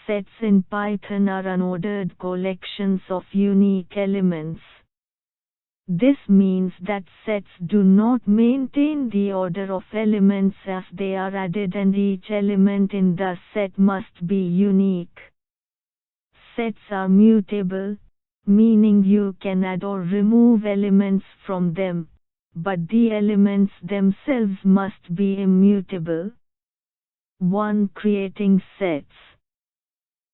Sets in Python are unordered collections of unique elements. This means that sets do not maintain the order of elements as they are added, and each element in the set must be unique. Sets are mutable, meaning you can add or remove elements from them, but the elements themselves must be immutable. 1. Creating sets.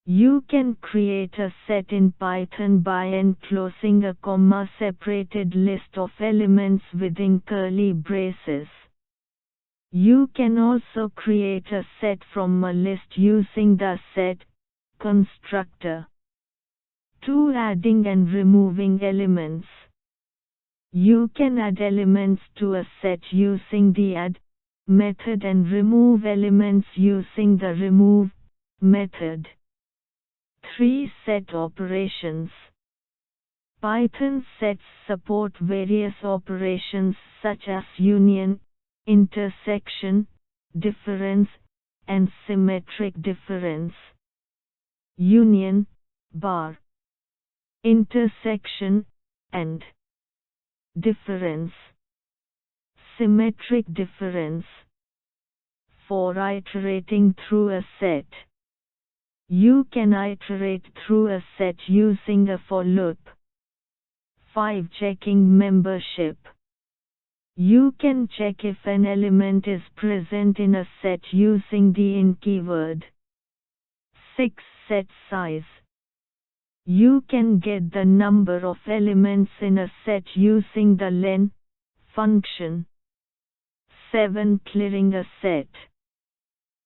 You can create a set in Python by enclosing a comma-separated list of elements within curly braces. You can also create a set from a list using the set constructor. 2. Adding and removing elements. You can add elements to a set using the add method and remove elements using the remove method. 3. Set operations. Python sets support various operations such as union, intersection, difference, and symmetric difference. Union, bar, intersection, and difference. Symmetric difference. 4. Iterating through a set. You can iterate through a set using a for loop. 5. Checking membership. You can check if an element is present in a set using the in keyword. 6. Set size. You can get the number of elements in a set using the len function. 7. Clearing a set.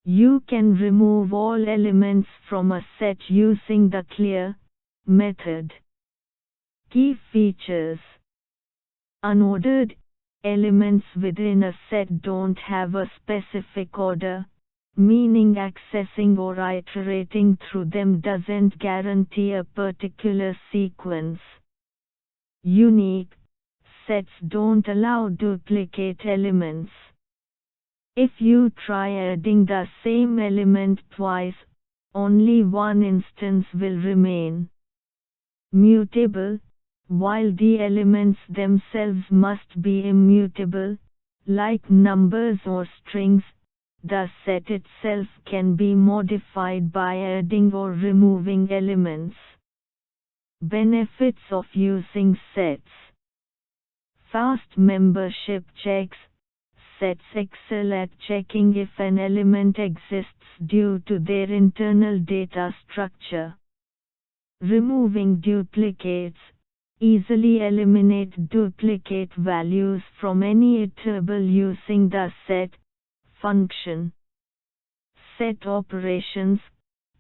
You can remove all elements from a set using the clear method. Key features. Unordered elements within a set don't have a specific order, meaning accessing or iterating through them doesn't guarantee a particular sequence. Unique sets don't allow duplicate elements. If you try adding the same element twice, only one instance will remain. Mutable. While the elements themselves must be immutable, like numbers or strings, the set itself can be modified by adding or removing elements. Benefits of using sets. Fast membership checks. Sets excel at checking if an element exists due to their internal data structure. Removing duplicates. Easily eliminate duplicate values from any iterable using the set function. Set operations.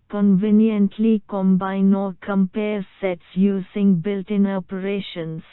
Conveniently combine or compare sets using built-in operations.